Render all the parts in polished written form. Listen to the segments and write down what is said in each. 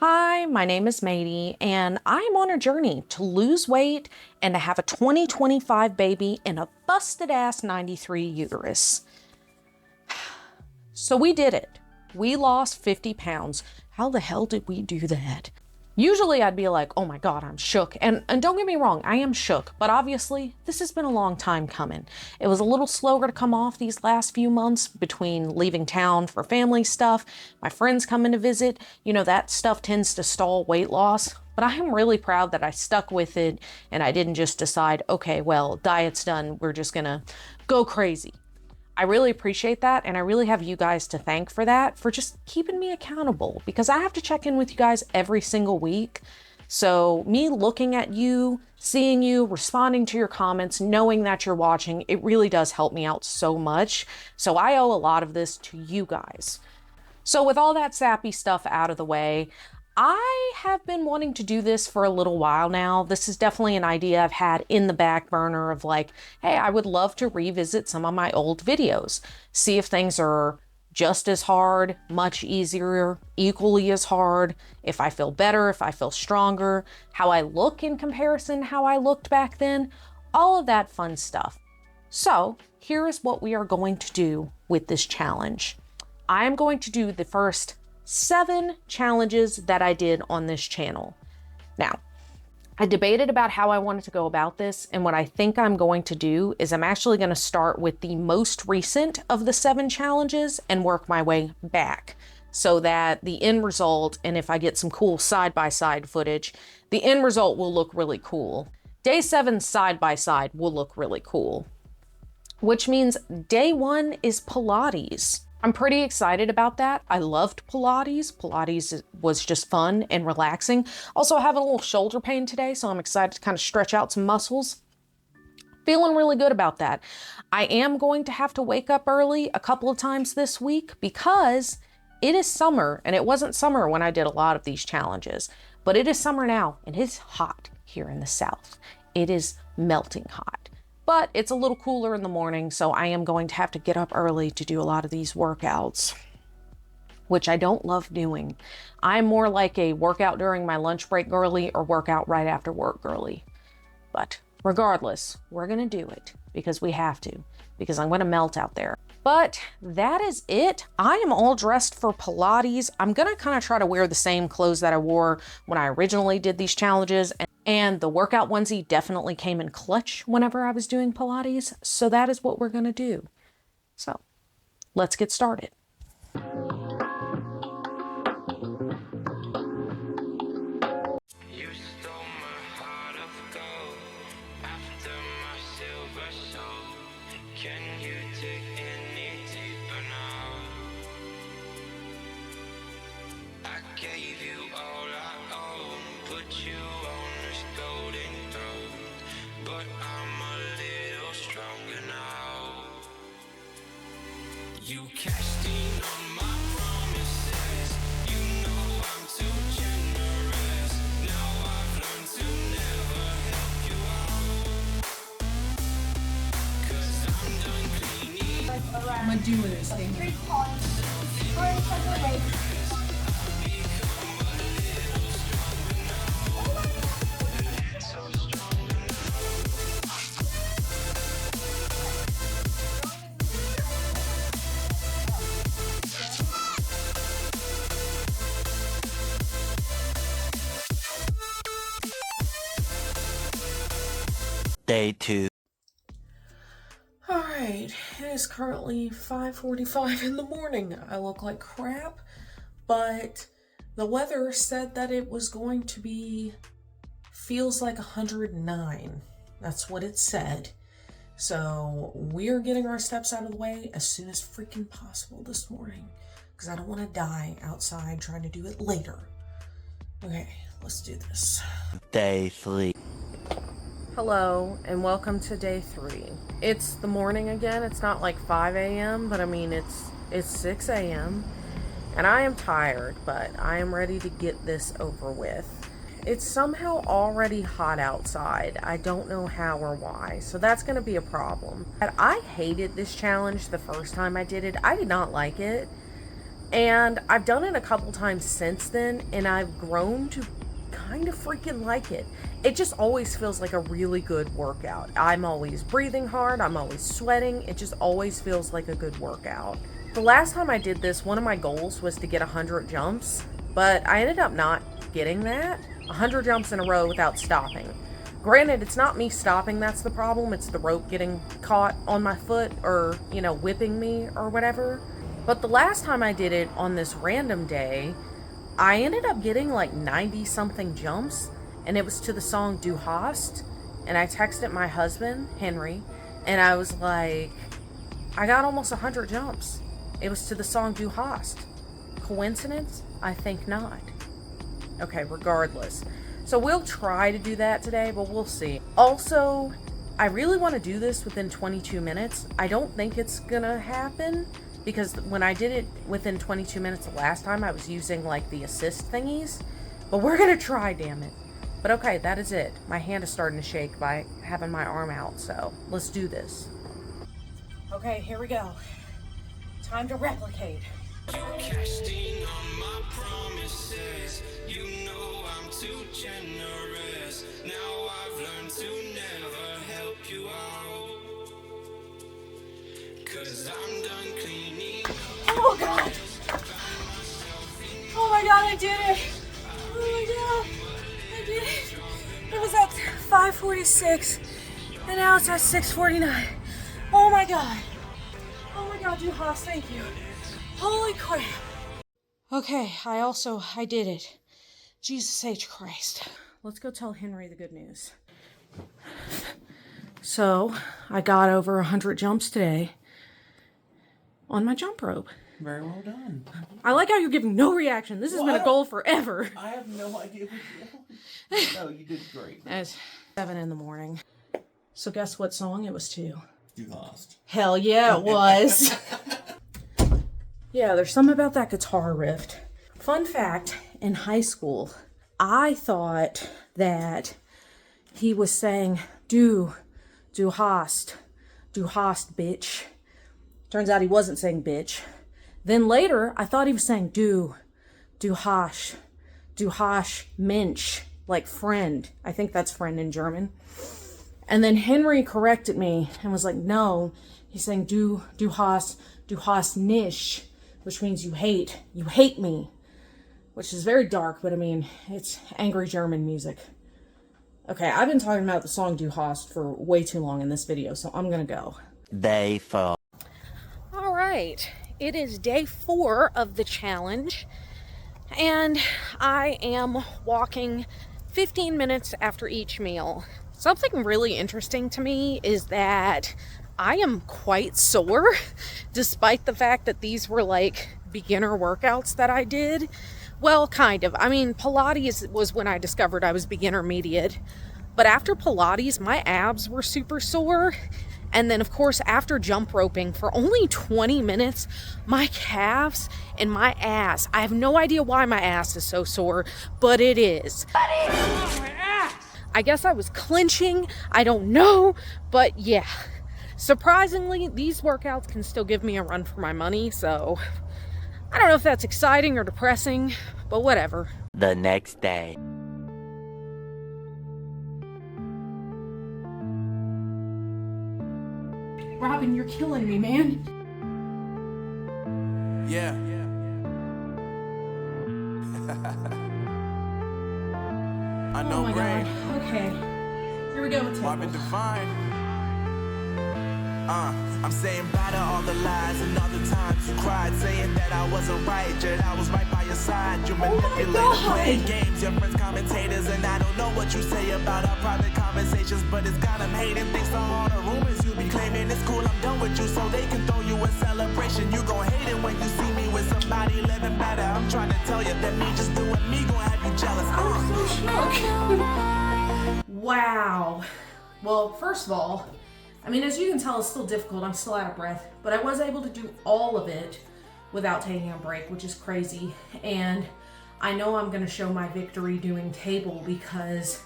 Hi, my name is Mady, and I'm on a journey to lose weight and to have a 2025 baby in a busted ass 93 uterus. So we did it. We lost 50 pounds. How the hell did we do that? Usually I'd be like, oh my God, I'm shook. And don't get me wrong, I am shook, but obviously this has been a long time coming. It was a little slower to come off these last few months between leaving town for family stuff, my friends coming to visit. You know, that stuff tends to stall weight loss, but I am really proud that I stuck with it and I didn't just decide, okay, well, diet's done, we're just gonna go crazy. I really appreciate that, and I really have you guys to thank for that, for just keeping me accountable, because I have to check in with you guys every single week. So me looking at you, seeing you, responding to your comments, knowing that you're watching, it really does help me out so much. So I owe a lot of this to you guys. So with all that sappy stuff out of the way, I have been wanting to do this for a little while now. This is definitely an idea I've had in the back burner of like, hey, I would love to revisit some of my old videos, see if things are just as hard, much easier, equally as hard, if I feel better, if I feel stronger, how I look in comparison to how I looked back then, all of that fun stuff. So here is what we are going to do with this challenge. I am going to do the first 7 challenges that I did on this channel. Now, I debated about how I wanted to go about this, and what I think I'm going to do is I'm actually going to start with the most recent of the 7 challenges and work my way back so that the end result, and if I get some cool side-by-side footage, the end result will look really cool. Day 7 side-by-side will look really cool, which means day 1 is Pilates. I'm pretty excited about that. I loved Pilates. Pilates was just fun and relaxing. Also, I have a little shoulder pain today, so I'm excited to kind of stretch out some muscles. Feeling really good about that. I am going to have to wake up early a couple of times this week because it is summer, and it wasn't summer when I did a lot of these challenges, but it is summer now, and it's hot here in the South. It is melting hot. But it's a little cooler in the morning, so I am going to have to get up early to do a lot of these workouts, which I don't love doing. I'm more like a workout during my lunch break girly or workout right after work girly. But regardless, we're gonna do it because we have to, because I'm gonna melt out there. But that is it. I am all dressed for Pilates. I'm gonna kind of try to wear the same clothes that I wore when I originally did these challenges. And the workout onesie definitely came in clutch whenever I was doing Pilates. So that is what we're gonna do. So let's get started. You cashed in on my promises. You know I'm too generous. Now I've learned to never help you out. 'Cause I'm done cleaning. I'm gonna do this thing. Day 2. All right, it is currently 5:45 in the morning. I look like crap, but the weather said that it was going to be, feels like 109. That's what it said. So we're getting our steps out of the way as soon as freaking possible this morning because I don't want to die outside trying to do it later. Okay, let's do this. Day 3. Hello and welcome to day 3. It's the morning again. It's not like 5 a.m., but I mean it's 6 a.m. and I am tired, but I am ready to get this over with. It's somehow already hot outside. I don't know how or why, so that's going to be a problem. But I hated this challenge the first time I did it. I did not like it, And I've done it a couple times since then, and I've grown to kind of freaking like it. It just always feels like a really good workout. I'm always breathing hard, I'm always sweating. It just always feels like a good workout. The last time I did this, one of my goals was to get 100 jumps, but I ended up not getting that. 100 jumps in a row without stopping. Granted, it's not me stopping that's the problem, it's the rope getting caught on my foot or, you know, whipping me or whatever. But the last time I did it on this random day, I ended up getting like 90 something jumps, and it was to the song Du Hast. And I texted my husband, Henry, and I was like, I got almost 100 jumps. It was to the song Du Hast. Coincidence? I think not. Okay, regardless. So we'll try to do that today, but we'll see. Also, I really want to do this within 22 minutes. I don't think it's gonna happen, because when I did it within 22 minutes the last time, I was using like the assist thingies. But we're gonna try, damn it. But okay, that is it. My hand is starting to shake by having my arm out, so let's do this. Okay, here we go. Time to replicate. Cashed in on my promises. You know I'm too generous. Now I've learned to never help you out. 'Cause I'm done cleaning up. Oh god! Oh my god, I did it! Oh my god, I did it! It was at 5:46, and now it's at 6:49. Oh my god! Oh my god, Juhas, thank you. Holy crap! Okay, I did it. Jesus H. Christ. Let's go tell Henry the good news. So, I got over 100 jumps today on my jump rope. Very well done. I like how you're giving no reaction. This has been a goal forever. I have no idea what you're doing. No, you did great. It's 7 in the morning. So guess what song it was to? You lost. Hell yeah, it was. Yeah, there's something about that guitar riff. Fun fact, in high school, I thought that he was saying, du hast, bitch. Turns out he wasn't saying bitch. Then later, I thought he was saying du hast, Mensch, like friend. I think that's friend in German. And then Henry corrected me and was like, no, he's saying du hast nicht, which means you hate me, which is very dark, but I mean, it's angry German music. Okay, I've been talking about the song Du Hast for way too long in this video, so I'm gonna go. Day 4. All right, it is day 4 of the challenge, and I am walking 15 minutes after each meal. Something really interesting to me is that I am quite sore, despite the fact that these were like beginner workouts that I did. Well, kind of. I mean, Pilates was when I discovered I was beginner mediate. But after Pilates, my abs were super sore. And then, of course, after jump roping for only 20 minutes, my calves and my ass. I have no idea why my ass is so sore, but it is. I guess I was clenching. I don't know. But yeah. Surprisingly, these workouts can still give me a run for my money, so I don't know if that's exciting or depressing, but whatever. The next day. Robin, you're killing me, man. Yeah. I know, Oh my brain. god. Okay. Here we go with Marvin table. Divine. I'm saying bye to all the lies and all the times you cried, saying that I wasn't right, yet I was right by your side. You manipulated, playing games, your friends commentators, and I don't know what you say about our private conversations, but it's got them hating. Thanks to all the rumors you be claiming. It's cool, I'm done with you, so they can throw you a celebration. You gon' hate it when you see me with somebody living better. I'm trying to tell you that me just doing me gon' have you jealous. Wow. Well, first of all, I mean, as you can tell, it's still difficult. I'm still out of breath, but I was able to do all of it without taking a break, which is crazy. And I know I'm going to show my victory doing table because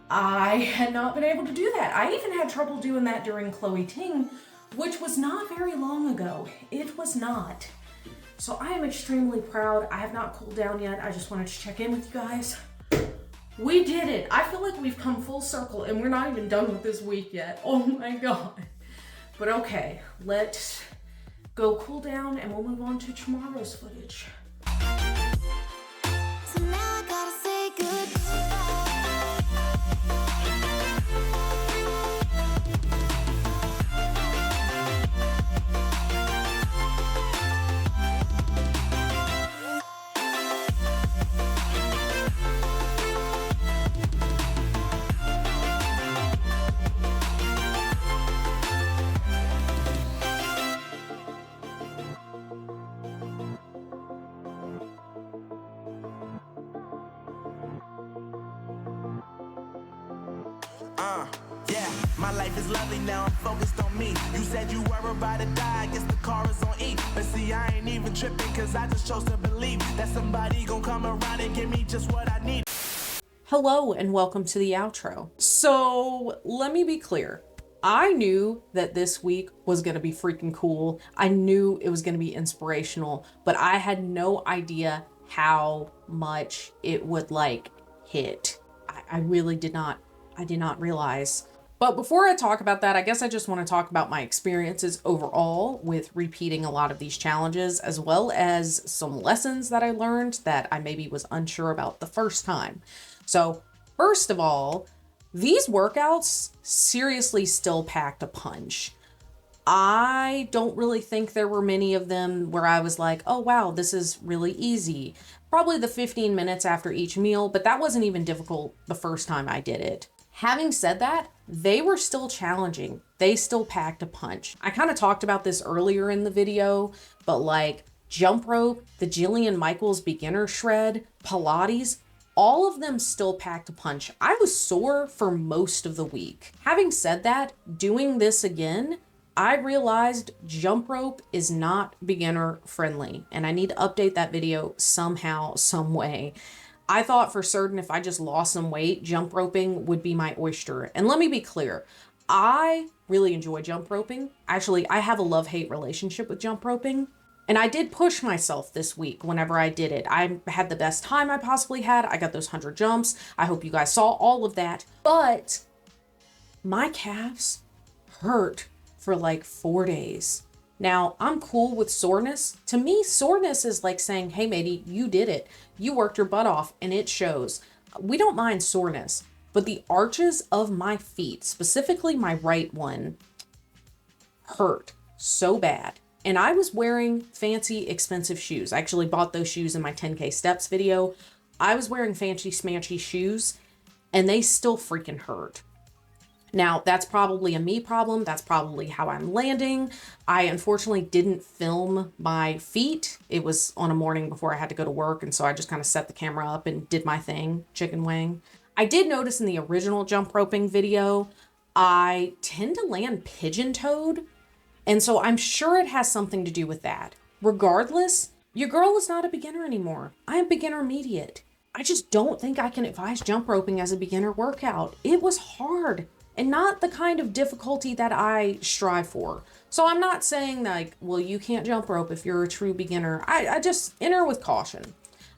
I had not been able to do that. I even had trouble doing that during Chloe Ting, which was not very long ago. It was not. So I am extremely proud. I have not cooled down yet. I just wanted to check in with you guys. We did it. I feel like we've come full circle and we're not even done with this week yet. Oh my God. But okay, let's go cool down and we'll move on to tomorrow's footage. So now I gotta say goodbye. Yeah, my life is lovely now, I'm focused on me. You said you were about to die, I guess the car is on E. But see, I ain't even tripping, cause I just chose to believe that somebody gon' come around and give me just what I need. Hello and welcome to the outro. So let me be clear. I knew that this week was going to be freaking cool. I knew it was going to be inspirational, but I had no idea how much it would hit. I really did not. I did not realize. But before I talk about that, I guess I just want to talk about my experiences overall with repeating a lot of these challenges, as well as some lessons that I learned that I maybe was unsure about the first time. So first of all, these workouts seriously still packed a punch. I don't really think there were many of them where I was like, oh wow, this is really easy. Probably the 15 minutes after each meal, but that wasn't even difficult the first time I did it. Having said that, they were still challenging. They still packed a punch. I kind of talked about this earlier in the video, but jump rope, the Jillian Michaels beginner shred, Pilates, all of them still packed a punch. I was sore for most of the week. Having said that, doing this again, I realized jump rope is not beginner friendly, and I need to update that video somehow, some way. I thought for certain if I just lost some weight, jump roping would be my oyster. And let me be clear, I really enjoy jump roping. Actually, I have a love-hate relationship with jump roping. And I did push myself this week whenever I did it. I had the best time I possibly had. I got those 100 jumps. I hope you guys saw all of that. But my calves hurt for 4 days. Now, I'm cool with soreness. To me, soreness is like saying, hey, matey, you did it. You worked your butt off and it shows. We don't mind soreness, but the arches of my feet, specifically my right one, hurt so bad. And I was wearing fancy, expensive shoes. I actually bought those shoes in my 10K steps video. I was wearing fancy, smanchy shoes and they still freaking hurt. Now, that's probably a me problem. That's probably how I'm landing. I unfortunately didn't film my feet. It was on a morning before I had to go to work, and so I just kind of set the camera up and did my thing, chicken wing. I did notice in the original jump roping video, I tend to land pigeon-toed, and so I'm sure it has something to do with that. Regardless, your girl is not a beginner anymore. I am beginner intermediate. I just don't think I can advise jump roping as a beginner workout. It was hard. And not the kind of difficulty that I strive for. So I'm not saying well, you can't jump rope if you're a true beginner. I just enter with caution.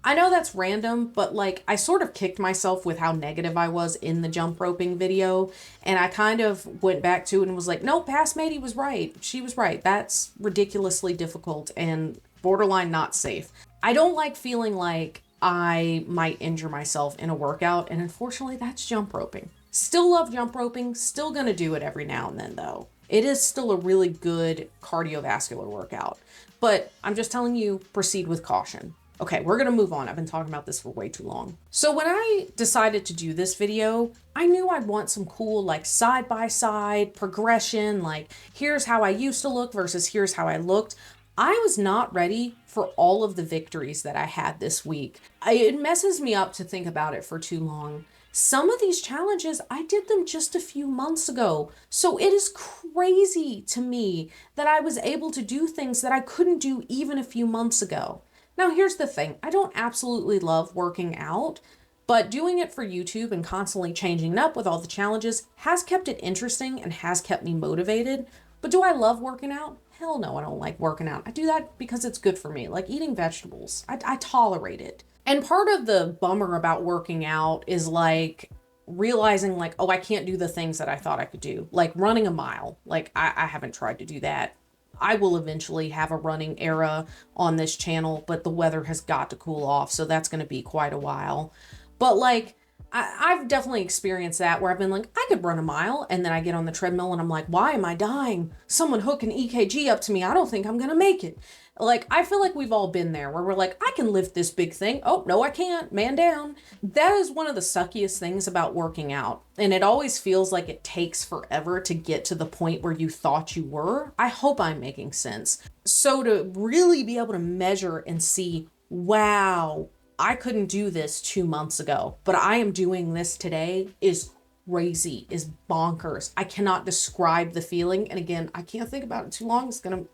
I know that's random, but I sort of kicked myself with how negative I was in the jump roping video. And I kind of went back to it and was like, no, past matey was right. She was right. That's ridiculously difficult and borderline not safe. I don't like feeling like I might injure myself in a workout. And unfortunately, that's jump roping. Still love jump roping, still gonna do it every now and then though. It is still a really good cardiovascular workout, but I'm just telling you, proceed with caution. Okay, we're gonna move on. I've been talking about this for way too long. So when I decided to do this video, I knew I'd want some cool side-by-side progression, here's how I used to look versus here's how I looked. I was not ready for all of the victories that I had this week. It messes me up to think about it for too long. Some of these challenges, I did them just a few months ago. So it is crazy to me that I was able to do things that I couldn't do even a few months ago. Now, here's the thing. I don't absolutely love working out, but doing it for YouTube and constantly changing it up with all the challenges has kept it interesting and has kept me motivated. But do I love working out? hell no, I don't like working out. I do that because it's good for me. Like eating vegetables, I tolerate it. And part of the bummer about working out is like realizing like, oh, I can't do the things that I thought I could do. Like running a mile. Like I haven't tried to do that. I will eventually have a running era on this channel, but the weather has got to cool off. So that's going to be quite a while. But like, I've definitely experienced that where I've been like, I could run a mile, and then I get on the treadmill and I'm like, why am I dying? Someone hook an EKG up to me. I don't think I'm going to make it. Like, I feel like we've all been there where we're like, I can lift this big thing. Oh, no, I can't. Man down. That is one of the suckiest things about working out. And it always feels like it takes forever to get to the point where you thought you were. I hope I'm making sense. So to really be able to measure and see, wow, I couldn't do this 2 months ago, but I am doing this today is crazy, is bonkers. I cannot describe the feeling. And again, I can't think about it too long. It's gonna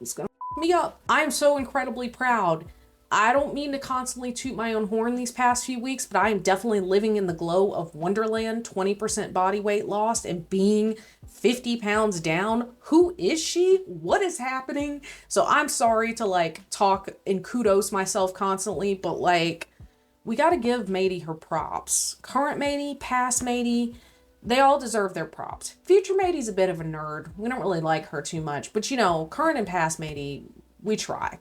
me up. I am so incredibly proud. I don't mean to constantly toot my own horn these past few weeks, but I am definitely living in the glow of Wonderland, 20% body weight lost and being 50 pounds down. Who is she? What is happening? So I'm sorry to like talk and kudos myself constantly, but like, we got to give Matey her props. Current Matey, past Matey, they all deserve their props. Future Matey's a bit of a nerd. We don't really like her too much, but you know, current and past Matey, we try.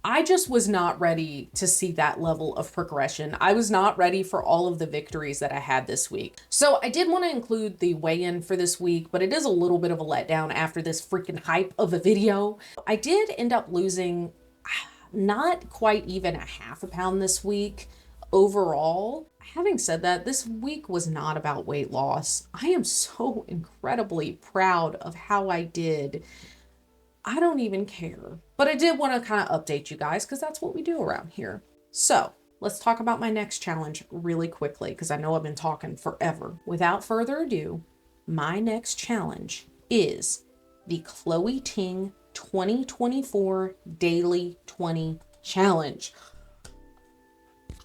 I just was not ready to see that level of progression. I was not ready for all of the victories that I had this week. So I did want to include the weigh-in for this week, but it is a little bit of a letdown after this freaking hype of a video. I did end up losing not quite even a half a pound this week overall. Having said that, this week was not about weight loss. I am so incredibly proud of how I did. I don't even care. But I did want to kind of update you guys because that's what we do around here. So let's talk about my next challenge really quickly because I know I've been talking forever. Without further ado, my next challenge is the Chloe Ting 2024 Daily 20 Challenge.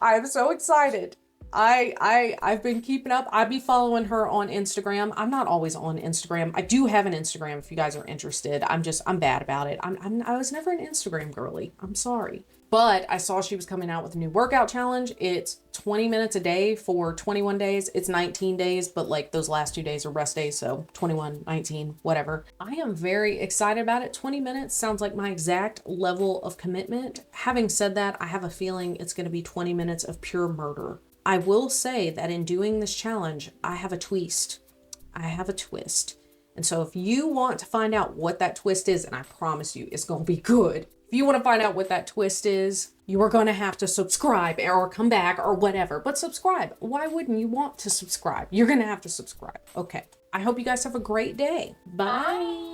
I'm so excited. I've been keeping up. I be following her on Instagram. I'm not always on Instagram. I do have an Instagram if you guys are interested. I'm bad about it. I was never an Instagram girly. I'm sorry. But I saw she was coming out with a new workout challenge. It's 20 minutes a day for 21 days. It's 19 days, but like those last 2 days are rest days. So 21, 19, whatever. I am very excited about it. 20 minutes sounds like my exact level of commitment. Having said that, I have a feeling it's going to be 20 minutes of pure murder. I will say that in doing this challenge, I have a twist. And so if you want to find out what that twist is, and I promise you it's going to be good. If you want to find out what that twist is, you are going to have to subscribe or come back or whatever. But subscribe. Why wouldn't you want to subscribe? You're going to have to subscribe. Okay. I hope you guys have a great day. Bye.